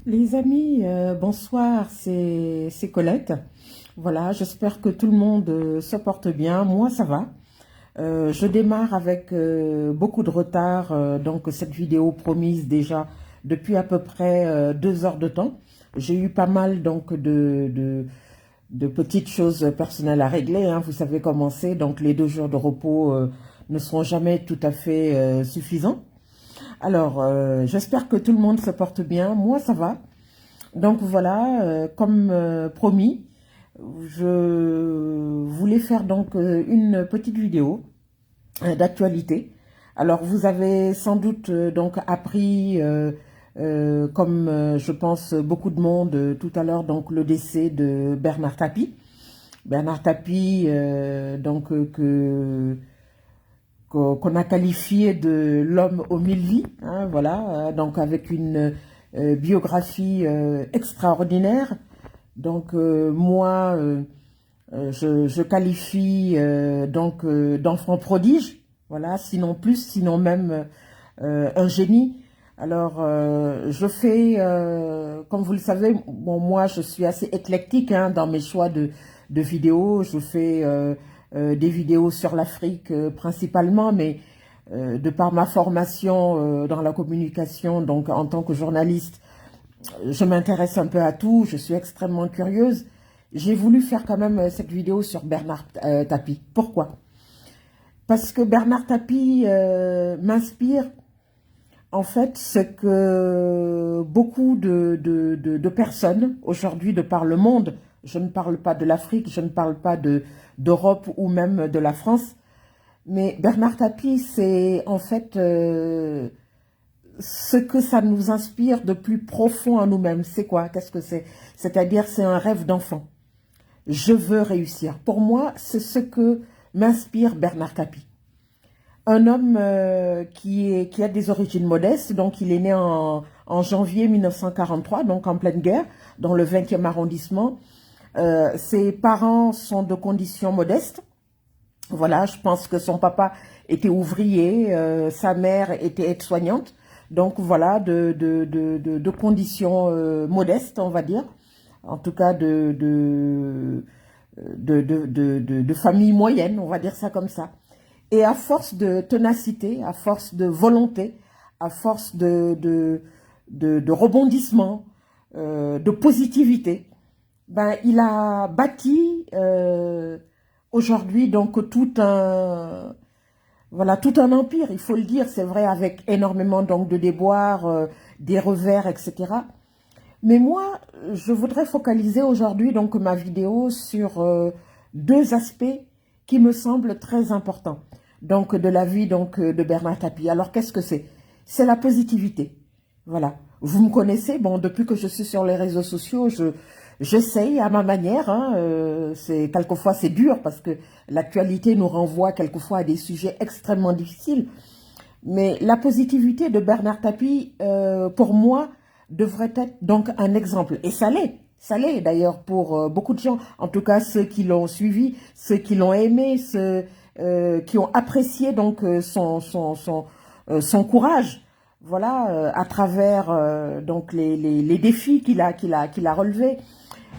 Les amis, bonsoir, c'est Colette. Voilà, j'espère que tout le monde se porte bien. Moi, ça va. Je démarre avec beaucoup de retard, donc cette vidéo promise déjà depuis à peu près 2 heures de temps. J'ai eu pas mal donc de petites choses personnelles à régler, hein. Vous savez comment c'est, donc les 2 jours de repos ne seront jamais tout à fait suffisants. Alors, j'espère que tout le monde se porte bien. Moi, ça va. Donc voilà, comme promis, je voulais faire donc une petite vidéo d'actualité. Alors vous avez sans doute donc appris, je pense beaucoup de monde tout à l'heure, donc le décès de Bernard Tapie. Bernard Tapie, qu'on a qualifié de l'homme aux mille vies, hein, voilà, donc avec une biographie extraordinaire. Donc moi, je qualifie d'enfant prodige, voilà, sinon plus, sinon même un génie. Alors je fais, comme vous le savez, bon moi je suis assez éclectique hein, dans mes choix de vidéos. Je fais des vidéos sur l'Afrique principalement, mais de par ma formation dans la communication, donc en tant que journaliste, je m'intéresse un peu à tout, je suis extrêmement curieuse. J'ai voulu faire quand même cette vidéo sur Bernard Tapie. Pourquoi? Parce que Bernard Tapie m'inspire en fait ce que beaucoup de personnes aujourd'hui de par le monde, je ne parle pas de l'Afrique, je ne parle pas d'Europe ou même de la France, mais Bernard Tapie, c'est en fait ce que ça nous inspire de plus profond en nous-mêmes. C'est quoi? Qu'est-ce que c'est? C'est-à-dire, c'est un rêve d'enfant. Je veux réussir. Pour moi, c'est ce que m'inspire Bernard Tapie. Un homme qui a des origines modestes, donc il est né en janvier 1943, donc en pleine guerre, dans le 20e arrondissement. Ses parents sont de conditions modestes. Voilà, je pense que son papa était ouvrier, sa mère était aide-soignante. Donc voilà, de conditions modestes, on va dire. En tout cas, de famille moyenne, on va dire ça comme ça. Et à force de ténacité, à force de volonté, à force de rebondissement, de positivité, ben, il a bâti aujourd'hui donc tout un empire, il faut le dire, c'est vrai, avec énormément donc de déboires, des revers, etc. Mais moi, je voudrais focaliser aujourd'hui donc ma vidéo sur deux aspects qui me semblent très importants donc de la vie donc de Bernard Tapie. Alors qu'est-ce que c'est? C'est la positivité. Voilà. Vous me connaissez, bon, depuis que je suis sur les réseaux sociaux, j'essaye à ma manière. Hein, quelquefois c'est dur parce que l'actualité nous renvoie quelquefois à des sujets extrêmement difficiles. Mais la positivité de Bernard Tapie, pour moi, devrait être donc un exemple. Et ça l'est. Ça l'est d'ailleurs pour beaucoup de gens. En tout cas, ceux qui l'ont suivi, ceux qui l'ont aimé, ceux qui ont apprécié donc son courage. Voilà, à travers donc les défis qu'il a relevés,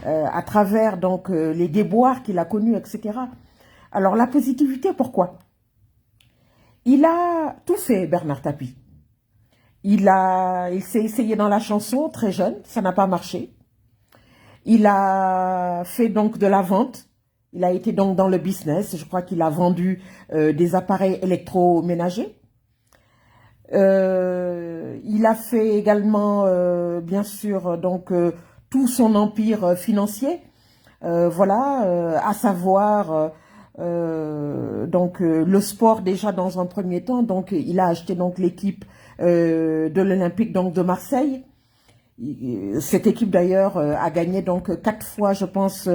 à travers donc les déboires qu'il a connus, etc. Alors la positivité, pourquoi? Il a tout fait, Bernard Tapie. Il s'est essayé dans la chanson très jeune, ça n'a pas marché. Il a fait donc de la vente. Il a été donc dans le business. Je crois qu'il a vendu des appareils électroménagers. Il a fait également, bien sûr, donc tout son empire financier. Voilà, à savoir le sport déjà dans un premier temps. Donc il a acheté donc l'équipe de l'Olympique donc de Marseille. Cette équipe d'ailleurs a gagné donc 4 fois, je pense,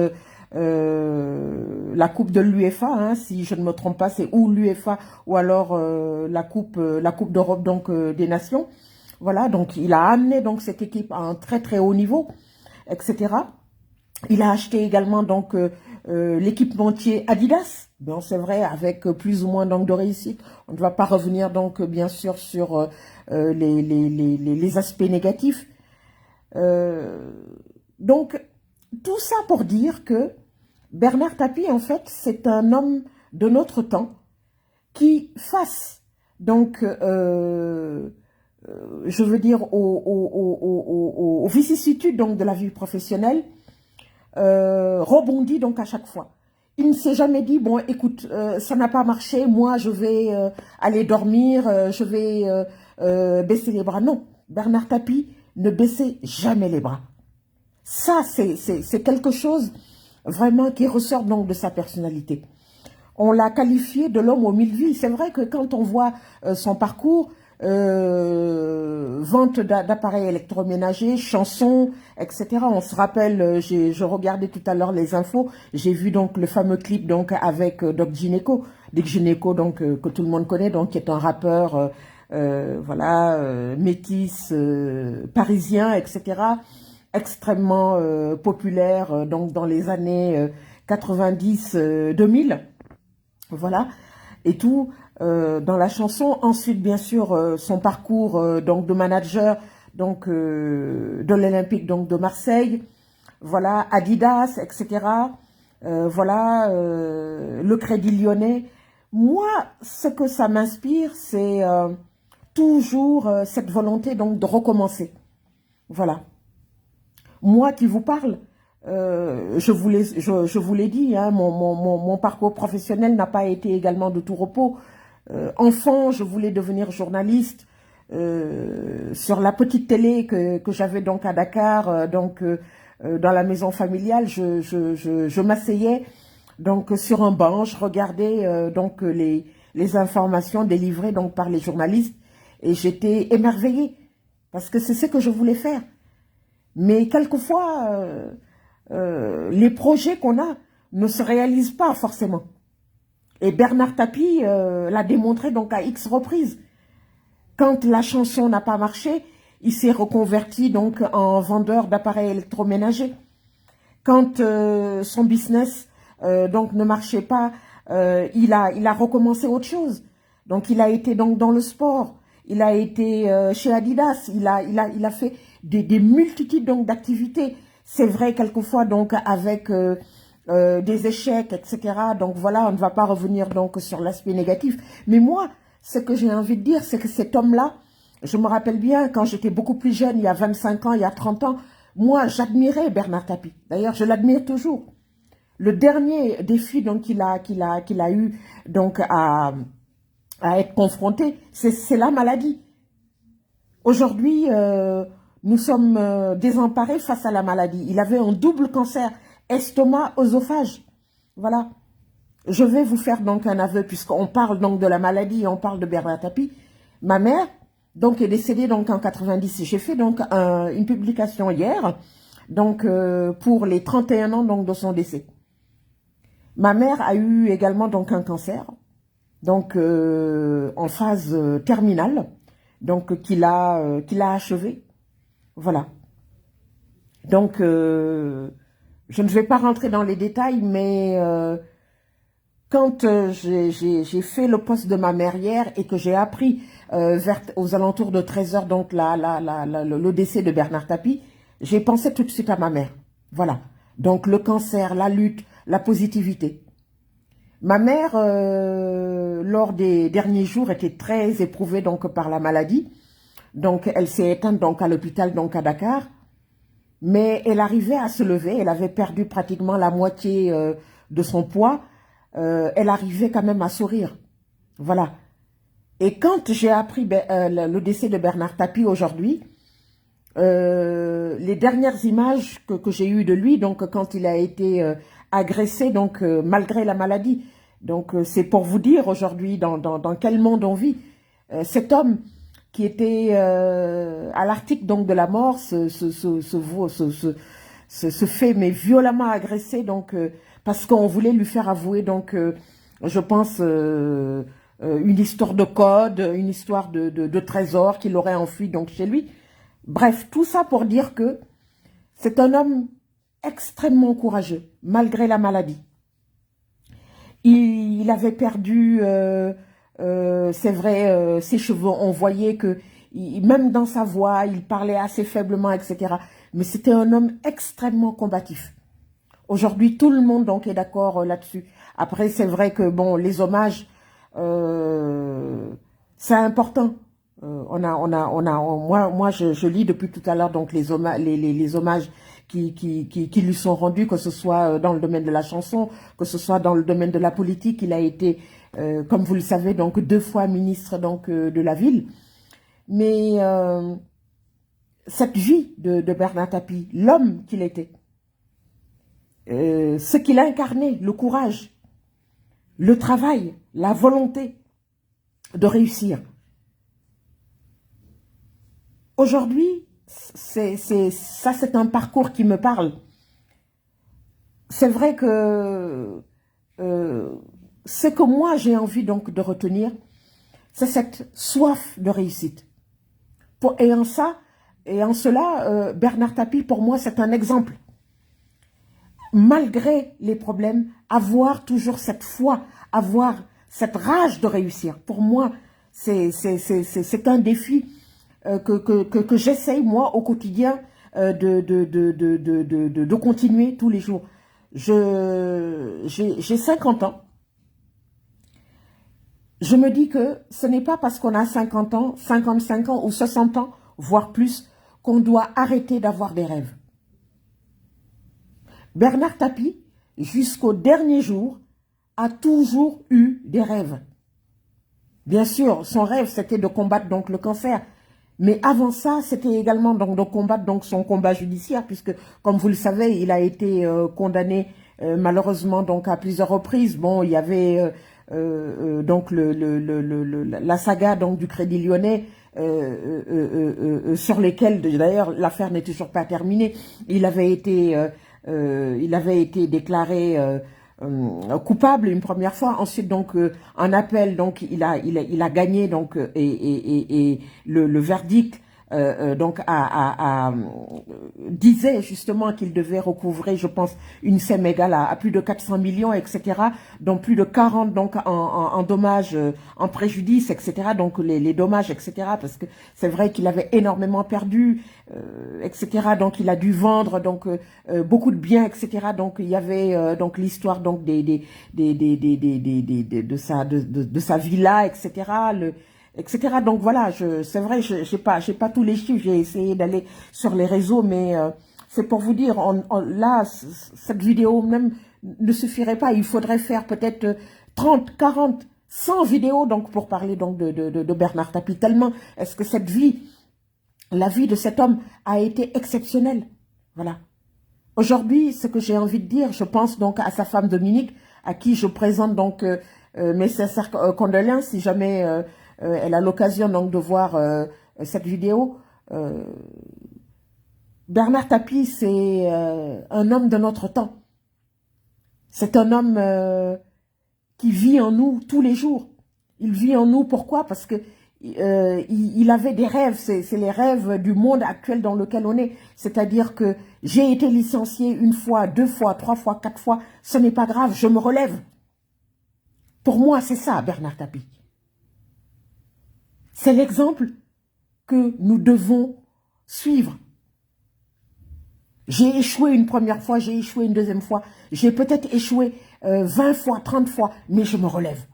la coupe de l'UEFA, hein, si je ne me trompe pas, c'est ou l'UEFA ou alors la coupe d'Europe donc des Nations. Voilà, donc il a amené donc cette équipe à un très très haut niveau, etc. Il a acheté également donc l'équipementier Adidas. Bon, c'est vrai, avec plus ou moins donc de réussite. On ne va pas revenir donc bien sûr sur les aspects négatifs. Euh, donc, tout ça pour dire que Bernard Tapie, en fait, c'est un homme de notre temps qui, face, donc, je veux dire, aux vicissitudes donc, de la vie professionnelle, rebondit donc à chaque fois. Il ne s'est jamais dit, bon, écoute, ça n'a pas marché, moi je vais aller dormir, je vais baisser les bras. Non, Bernard Tapie ne baissait jamais les bras. Ça, c'est quelque chose vraiment qui ressort donc de sa personnalité. On l'a qualifié de l'homme aux mille vies. C'est vrai que quand on voit son parcours, vente d'appareils électroménagers, chansons, etc. On se rappelle, je regardais tout à l'heure les infos, j'ai vu donc le fameux clip donc avec Doc Gynéco, donc que tout le monde connaît, donc qui est un rappeur, voilà, métis, parisien, etc. Extrêmement populaire donc dans les années 90-2000. Voilà, et tout, dans la chanson. Ensuite, bien sûr, son parcours donc de manager donc de l'Olympique donc de Marseille, voilà, Adidas, etc. Voilà, le Crédit Lyonnais. Moi, ce que ça m'inspire, c'est toujours cette volonté donc de recommencer. Voilà. Moi qui vous parle, je vous l'ai dit, hein, mon parcours professionnel n'a pas été également de tout repos. Enfant, je voulais devenir journaliste sur la petite télé que j'avais donc à Dakar, dans la maison familiale. Je m'asseyais donc sur un banc, je regardais donc les informations délivrées donc par les journalistes et j'étais émerveillée parce que c'est ce que je voulais faire. Mais quelquefois, les projets qu'on a ne se réalisent pas forcément. Et Bernard Tapie l'a démontré donc à X reprises. Quand la chanson n'a pas marché, il s'est reconverti donc en vendeur d'appareils électroménagers. Quand son business donc ne marchait pas, il a recommencé autre chose. Donc il a été donc dans le sport. Il a été chez Adidas, il a fait des multitudes donc d'activités. C'est vrai quelquefois donc avec des échecs, etc. Donc voilà, on ne va pas revenir donc sur l'aspect négatif. Mais moi, ce que j'ai envie de dire, c'est que cet homme-là, je me rappelle bien quand j'étais beaucoup plus jeune, il y a 25 ans, il y a 30 ans, moi j'admirais Bernard Tapie. D'ailleurs, je l'admire toujours. Le dernier défi donc qu'il a eu donc à être confronté, c'est la maladie. Aujourd'hui, nous sommes désemparés face à la maladie. Il avait un double cancer, estomac-œsophage. Voilà. Je vais vous faire donc un aveu, puisqu'on parle donc de la maladie et on parle de Bernard Tapie. Ma mère, donc, est décédée donc en 90. J'ai fait donc une publication hier, donc pour les 31 ans donc de son décès. Ma mère a eu également donc un cancer, donc en phase terminale, donc qu'il a achevé. Voilà. Donc, je ne vais pas rentrer dans les détails, mais quand j'ai fait le poste de ma mère hier et que j'ai appris aux alentours de 13 heures donc le décès de Bernard Tapie, j'ai pensé tout de suite à ma mère. Voilà. Donc, le cancer, la lutte, la positivité. Ma mère, lors des derniers jours, était très éprouvée donc par la maladie. Donc, elle s'est éteinte donc à l'hôpital donc à Dakar. Mais elle arrivait à se lever. Elle avait perdu pratiquement la moitié de son poids. Elle arrivait quand même à sourire. Voilà. Et quand j'ai appris le décès de Bernard Tapie aujourd'hui, les dernières images que j'ai eues de lui, donc quand il a été agressé, donc malgré la maladie. Donc c'est pour vous dire aujourd'hui dans quel monde on vit. Cet homme qui était à l'article donc de la mort se fait mais violemment agresser donc parce qu'on voulait lui faire avouer donc je pense une histoire de code, une histoire de trésor qu'il aurait enfui donc chez lui. Bref, tout ça pour dire que c'est un homme extrêmement courageux, malgré la maladie. Il avait perdu, c'est vrai, ses cheveux. On voyait que, même dans sa voix, il parlait assez faiblement, etc. mais c'était un homme extrêmement combatif. Aujourd'hui, tout le monde donc est d'accord là-dessus. Après, c'est vrai que bon, les hommages, c'est important. Moi, je lis depuis tout à l'heure donc les hommages qui lui sont rendus, que ce soit dans le domaine de la chanson, que ce soit dans le domaine de la politique. Il a été, comme vous le savez, donc 2 fois ministre donc de la ville. Mais cette vie de Bernard Tapie, l'homme qu'il était, ce qu'il a incarné, le courage, le travail, la volonté de réussir. Aujourd'hui, c'est un parcours qui me parle. C'est vrai que ce que moi j'ai envie donc de retenir, c'est cette soif de réussite. Et en cela, Bernard Tapie, pour moi, c'est un exemple. Malgré les problèmes, avoir toujours cette foi, avoir cette rage de réussir. Pour moi, c'est un défi que j'essaye, moi, au quotidien, de continuer tous les jours. J'ai 50 ans. Je me dis que ce n'est pas parce qu'on a 50 ans, 55 ans ou 60 ans, voire plus, qu'on doit arrêter d'avoir des rêves. Bernard Tapie, jusqu'au dernier jour, a toujours eu des rêves. Bien sûr, son rêve, c'était de combattre donc le cancer. Mais avant ça, c'était également donc de combattre donc son combat judiciaire, puisque, comme vous le savez, il a été condamné malheureusement donc à plusieurs reprises. Bon, il y avait donc la saga donc du Crédit Lyonnais, sur lesquels d'ailleurs l'affaire n'est toujours pas terminée. Il avait été déclaré coupable une première fois. Ensuite donc en appel donc il a gagné donc et le verdict donc disait justement qu'il devait recouvrer, je pense, une somme égale à plus de 400 millions, etc. Donc plus de 40 donc en dommages, en préjudice, etc. Donc les dommages, etc. Parce que c'est vrai qu'il avait énormément perdu, etc. Donc il a dû vendre donc beaucoup de biens, etc. Donc il y avait donc l'histoire donc de sa villa, etc. Etc. Donc voilà, c'est vrai, j'ai pas tous les chiffres, j'ai essayé d'aller sur les réseaux, mais c'est pour vous dire, là, cette vidéo même ne suffirait pas. Il faudrait faire peut-être 30, 40, 100 vidéos donc pour parler donc de Bernard Tapie. Tellement est-ce que cette vie, la vie de cet homme a été exceptionnelle. Voilà. Aujourd'hui, ce que j'ai envie de dire, je pense donc à sa femme Dominique, à qui je présente donc mes sincères condoléances si jamais elle a l'occasion donc de voir cette vidéo. Bernard Tapie, c'est un homme de notre temps. C'est un homme qui vit en nous tous les jours. Il vit en nous, pourquoi? Parce que il avait des rêves, c'est les rêves du monde actuel dans lequel on est. C'est-à-dire que j'ai été licencié 1 fois, 2 fois, 3 fois, 4 fois, ce n'est pas grave, je me relève. Pour moi, c'est ça, Bernard Tapie. C'est l'exemple que nous devons suivre. J'ai échoué une première fois, j'ai échoué une deuxième fois, j'ai peut-être échoué 20 fois, 30 fois, mais je me relève.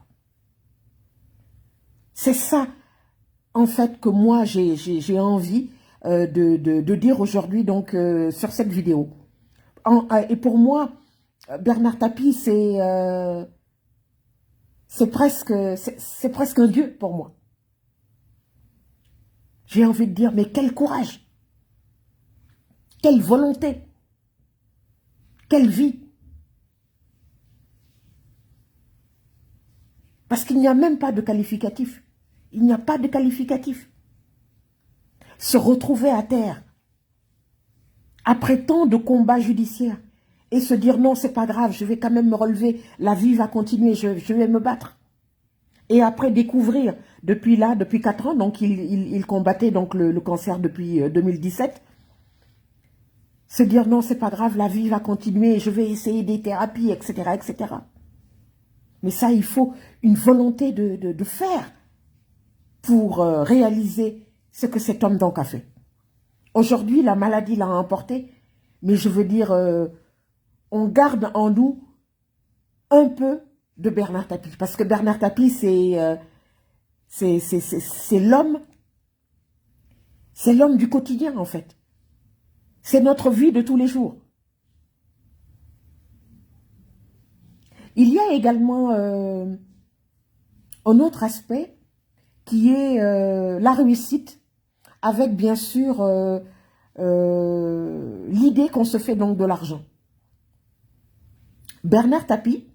C'est ça, en fait, que moi, j'ai envie de dire aujourd'hui donc sur cette vidéo. Et pour moi, Bernard Tapie, c'est presque un dieu pour moi. J'ai envie de dire, mais quel courage, quelle volonté, quelle vie. Parce qu'il n'y a même pas de qualificatif. Il n'y a pas de qualificatif. Se retrouver à terre, après tant de combats judiciaires, et se dire non, c'est pas grave, je vais quand même me relever, la vie va continuer, je vais me battre. Et après découvrir, depuis 4 ans, donc il combattait donc le cancer depuis 2017, se dire non, c'est pas grave, la vie va continuer, je vais essayer des thérapies, etc., etc. Mais ça, il faut une volonté de faire pour réaliser ce que cet homme donc a fait. Aujourd'hui, la maladie l'a emporté, mais je veux dire, on garde en nous un peu de Bernard Tapie. Parce que Bernard Tapie, c'est l'homme du quotidien, en fait. C'est notre vie de tous les jours. Il y a également un autre aspect qui est la réussite, avec bien sûr l'idée qu'on se fait donc de l'argent. Bernard Tapie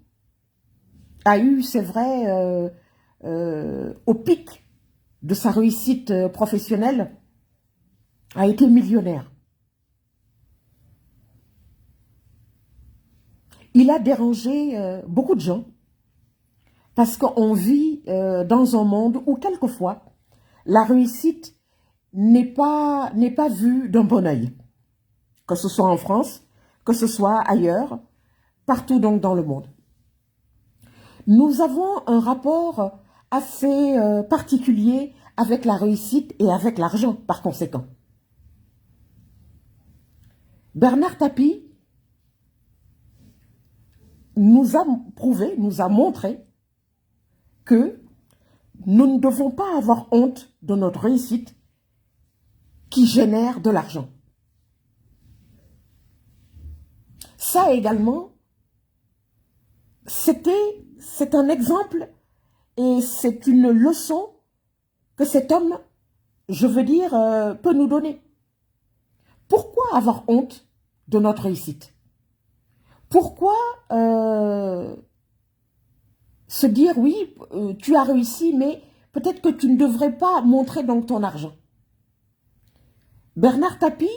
a eu, c'est vrai, au pic de sa réussite professionnelle, a été millionnaire. Il a dérangé beaucoup de gens parce qu'on vit dans un monde où quelquefois la réussite n'est pas vue d'un bon œil, que ce soit en France, que ce soit ailleurs, partout donc dans le monde. Nous avons un rapport assez particulier avec la réussite et avec l'argent, par conséquent. Bernard Tapie nous a prouvé, nous a montré que nous ne devons pas avoir honte de notre réussite qui génère de l'argent. Ça également, c'est un exemple et c'est une leçon que cet homme, je veux dire, peut nous donner. Pourquoi avoir honte de notre réussite? Pourquoi se dire, oui, tu as réussi, mais peut-être que tu ne devrais pas montrer donc ton argent? Bernard Tapie,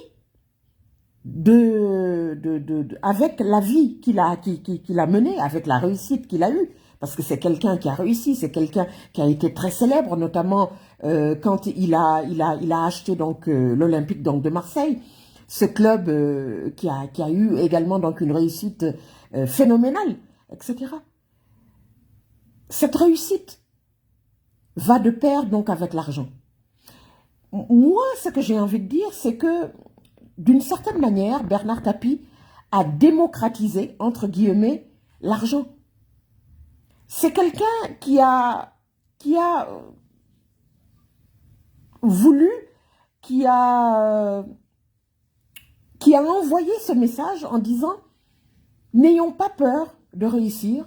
avec la vie qu'il a menée, avec la réussite qu'il a eue, parce que c'est quelqu'un qui a réussi, c'est quelqu'un qui a été très célèbre, notamment quand il a acheté donc l'Olympique donc de Marseille, ce club qui a eu également donc une réussite phénoménale, etc. Cette réussite va de pair donc avec l'argent. Moi, ce que j'ai envie de dire, c'est que d'une certaine manière, Bernard Tapie a démocratisé, entre guillemets, l'argent. C'est quelqu'un qui a voulu, qui a envoyé ce message en disant « N'ayons pas peur de réussir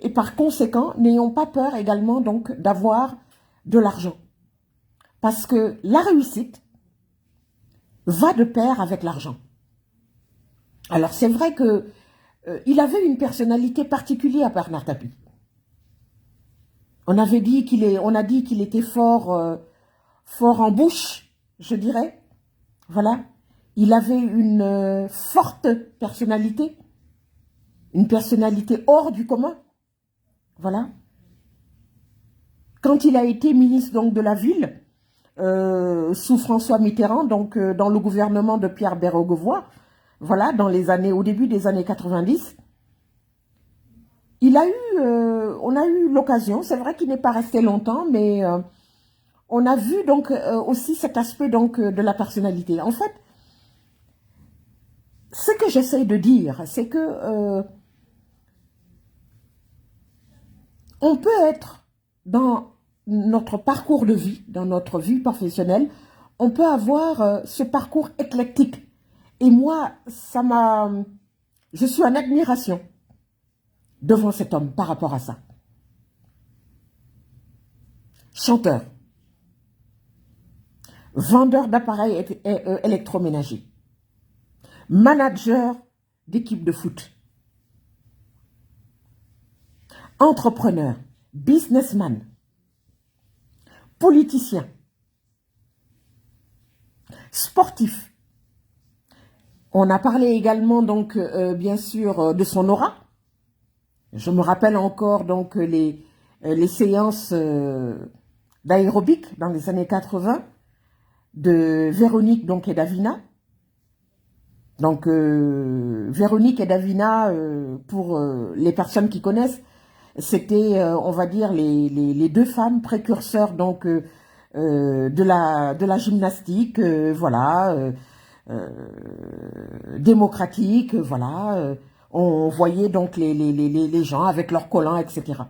et par conséquent, n'ayons pas peur également donc d'avoir de l'argent. » Parce que la réussite va de pair avec l'argent. Alors c'est vrai que il avait une personnalité particulière, Bernard Tapie. On a dit qu'il était fort en bouche, je dirais. Voilà. Il avait une forte personnalité, une personnalité hors du commun. Voilà. Quand il a été ministre donc de la ville, sous François Mitterrand, donc dans le gouvernement de Pierre Bérégovoy, voilà, au début des années 90, on a eu l'occasion, c'est vrai qu'il n'est pas resté longtemps, mais on a vu donc aussi cet aspect donc de la personnalité. En fait, ce que j'essaie de dire, c'est que on peut être dans notre parcours de vie, dans notre vie professionnelle, on peut avoir ce parcours éclectique. Et moi, je suis en admiration devant cet homme par rapport à ça. Chanteur, vendeur d'appareils électroménagers, manager d'équipe de foot, entrepreneur, businessman, politicien, sportif. On a parlé également donc bien sûr de son aura. Je me rappelle encore donc les séances d'aérobic dans les années 80 de Véronique donc et Davina. Donc Véronique et Davina, pour les personnes qui connaissent, c'était on va dire les deux femmes précurseurs donc de la gymnastique, voilà, démocratique, voilà. On voyait donc les gens avec leurs collants, etc.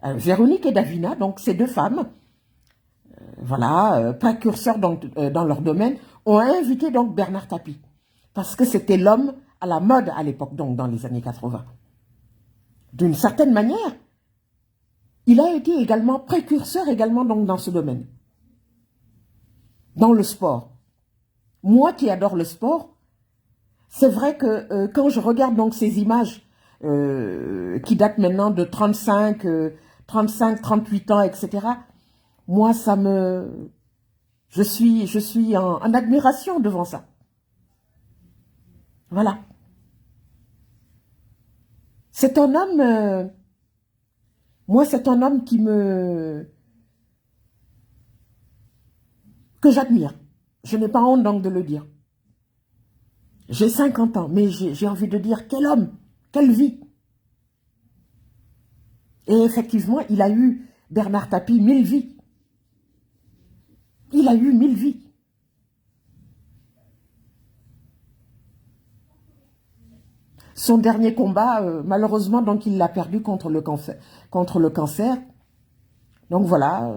Véronique et Davina, donc ces deux femmes, voilà, précurseurs dans leur domaine, ont invité donc Bernard Tapie. Parce que c'était l'homme à la mode à l'époque, donc dans les années 80. D'une certaine manière, il a été également précurseur également donc dans ce domaine. Dans le sport. Moi qui adore le sport, c'est vrai que quand je regarde donc ces images qui datent maintenant de 35, 38 ans, etc., moi, je suis en admiration devant ça. Voilà. C'est un homme, moi, c'est un homme que j'admire. Je n'ai pas honte donc de le dire. J'ai 50 ans, mais j'ai envie de dire, quel homme, quelle vie. Et effectivement, il a eu, Bernard Tapie, 1000 vies. Il a eu 1000 vies. Son dernier combat, malheureusement, donc il l'a perdu contre le cancer. Donc voilà,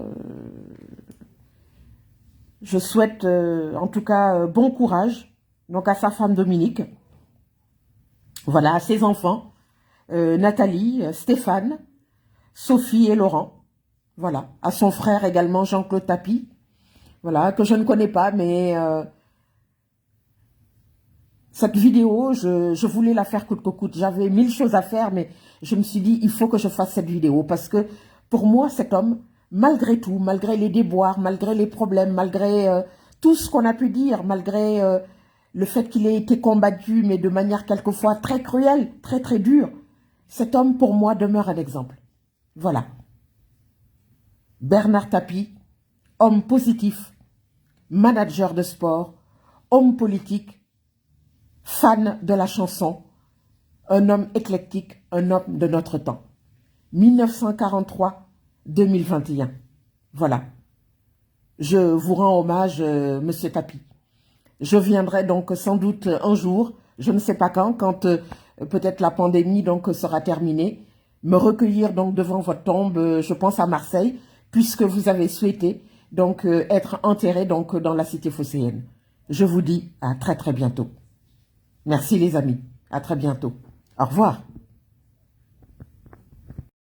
je souhaite en tout cas bon courage donc à sa femme Dominique, voilà, à ses enfants, Nathalie, Stéphane, Sophie et Laurent, voilà, à son frère également Jean-Claude Tapie, voilà, que je ne connais pas, mais cette vidéo, je voulais la faire coûte que coûte. J'avais 1000 choses à faire, mais je me suis dit, il faut que je fasse cette vidéo. Parce que pour moi, cet homme, malgré tout, malgré les déboires, malgré les problèmes, malgré tout ce qu'on a pu dire, malgré le fait qu'il ait été combattu, mais de manière quelquefois très cruelle, très très dure, cet homme, pour moi, demeure un exemple. Voilà. Bernard Tapie, homme positif, manager de sport, homme politique, fan de la chanson, un homme éclectique, un homme de notre temps. 1943-2021. Voilà. Je vous rends hommage, Monsieur Tapie. Je viendrai donc sans doute un jour, je ne sais pas quand peut-être la pandémie donc sera terminée, me recueillir donc devant votre tombe, je pense à Marseille, puisque vous avez souhaité donc être enterré donc dans la cité phocéenne. Je vous dis à très très bientôt. Merci les amis, à très bientôt. Au revoir.